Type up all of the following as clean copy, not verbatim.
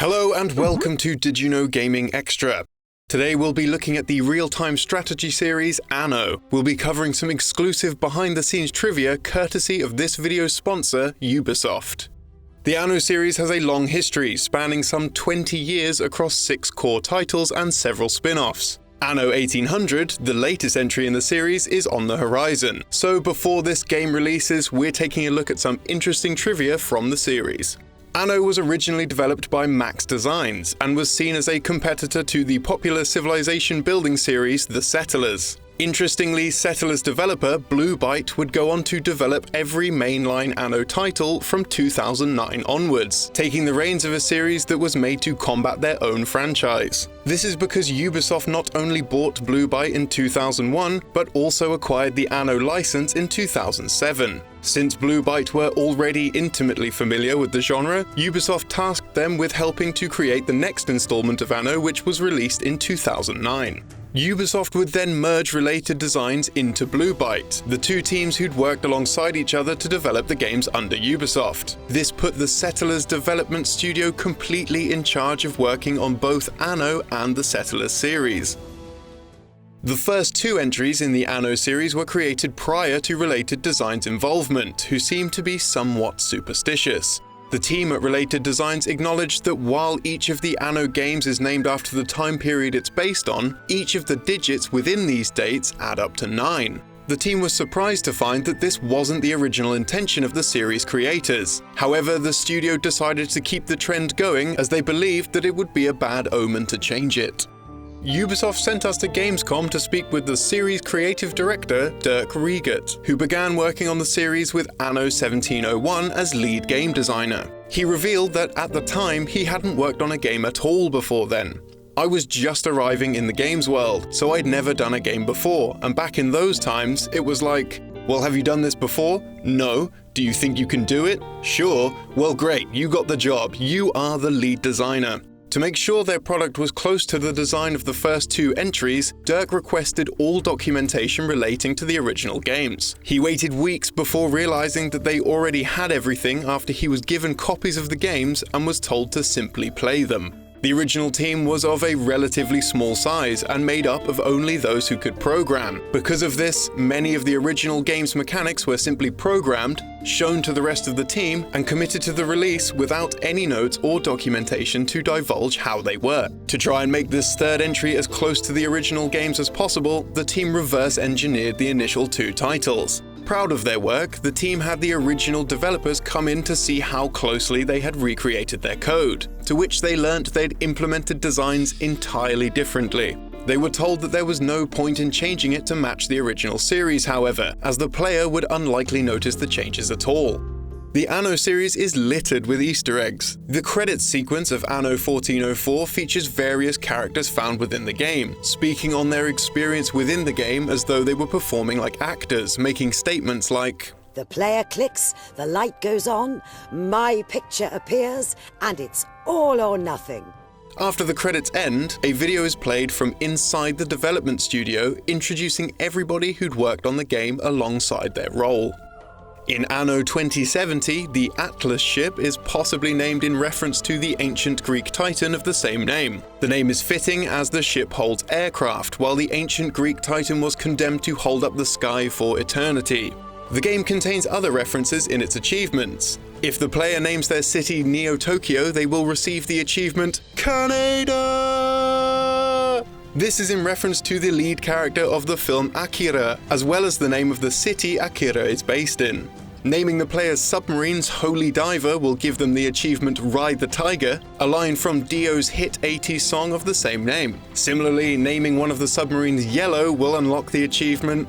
Hello and welcome to Did You Know Gaming Extra. Today we'll be looking at the real-time strategy series Anno. We'll be covering some exclusive behind-the-scenes trivia courtesy of this video's sponsor, Ubisoft. The Anno series has a long history, spanning some 20 years across 6 core titles and several spin-offs. Anno 1800, the latest entry in the series, is on the horizon. So before this game releases, we're taking a look at some interesting trivia from the series. Anno was originally developed by Max Designs and was seen as a competitor to the popular civilization building series The Settlers. Interestingly, Settlers developer Blue Byte would go on to develop every mainline Anno title from 2009 onwards, taking the reins of a series that was made to combat their own franchise. This is because Ubisoft not only bought Blue Byte in 2001, but also acquired the Anno license in 2007. Since Blue Byte were already intimately familiar with the genre, Ubisoft tasked them with helping to create the next installment of Anno, which was released in 2009. Ubisoft would then merge related designs into Blue Byte, the two teams who'd worked alongside each other to develop the games under Ubisoft. This put the Settlers development studio completely in charge of working on both Anno and the Settlers series. The first 2 entries in the Anno series were created prior to Related Designs' involvement, who seemed to be somewhat superstitious. The team at Related Designs acknowledged that while each of the Anno games is named after the time period it's based on, each of the digits within these dates add up to 9. The team was surprised to find that this wasn't the original intention of the series creators. However, the studio decided to keep the trend going as they believed that it would be a bad omen to change it. Ubisoft sent us to Gamescom to speak with the series creative director, Dirk Riegert, who began working on the series with Anno 1701 as lead game designer. He revealed that at the time he hadn't worked on a game at all before then. "I was just arriving in the games world, so I'd never done a game before, and back in those times it was like, well, have you done this before? No. Do you think you can do it? Sure. Well, great, you got the job. You are the lead designer." To make sure their product was close to the design of the first 2 entries, Dirk requested all documentation relating to the original games. He waited weeks before realizing that they already had everything after he was given copies of the games and was told to simply play them. The original team was of a relatively small size and made up of only those who could program. Because of this, many of the original game's mechanics were simply programmed, shown to the rest of the team, and committed to the release without any notes or documentation to divulge how they were. To try and make this 3rd entry as close to the original games as possible, the team reverse engineered the initial 2 titles. Proud of their work, the team had the original developers come in to see how closely they had recreated their code, to which they learnt they'd implemented designs entirely differently. They were told that there was no point in changing it to match the original series, however, as the player would unlikely notice the changes at all. The Anno series is littered with Easter eggs. The credits sequence of Anno 1404 features various characters found within the game, speaking on their experience within the game as though they were performing like actors, making statements like, "The player clicks, the light goes on, my picture appears, and it's all or nothing." After the credits end, a video is played from inside the development studio, introducing everybody who'd worked on the game alongside their role. In Anno 2070, the Atlas ship is possibly named in reference to the ancient Greek titan of the same name. The name is fitting as the ship holds aircraft, while the ancient Greek titan was condemned to hold up the sky for eternity. The game contains other references in its achievements. If the player names their city Neo-Tokyo, they will receive the achievement Canada! This is in reference to the lead character of the film Akira, as well as the name of the city Akira is based in. Naming the player's submarines Holy Diver will give them the achievement Ride the Tiger, a line from Dio's hit 80s song of the same name. Similarly, naming one of the submarines Yellow will unlock the achievement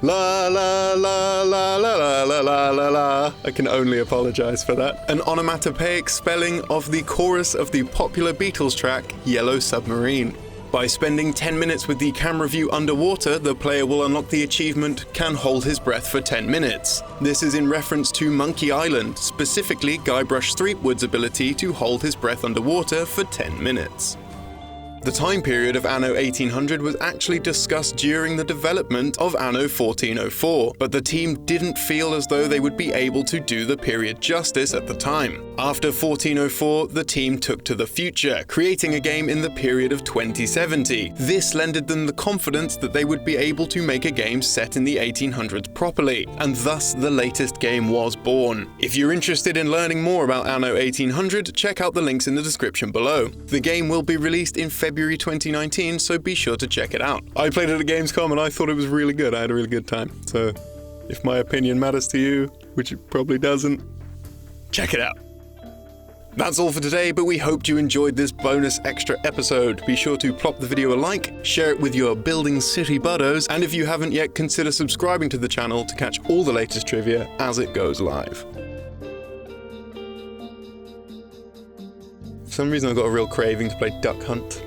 La la la la la la la la la la. I can only apologize for that. An onomatopoeic spelling of the chorus of the popular Beatles track Yellow Submarine. By spending 10 minutes with the camera view underwater, the player will unlock the achievement Can Hold His Breath for 10 minutes. This is in reference to Monkey Island, specifically Guybrush Threepwood's ability to hold his breath underwater for 10 minutes. The time period of Anno 1800 was actually discussed during the development of Anno 1404, but the team didn't feel as though they would be able to do the period justice at the time. After 1404, the team took to the future, creating a game in the period of 2070. This lended them the confidence that they would be able to make a game set in the 1800s properly, and thus the latest game was born. If you're interested in learning more about Anno 1800, check out the links in the description below. The game will be released in February 2019, so be sure to check it out. I played it at Gamescom and I thought it was really good. I had a really good time. So if my opinion matters to you, which it probably doesn't, check it out. That's all for today, but we hoped you enjoyed this bonus extra episode. Be sure to plop the video a like, share it with your building city buddos, and if you haven't yet, consider subscribing to the channel to catch all the latest trivia as it goes live. For some reason I've got a real craving to play Duck Hunt.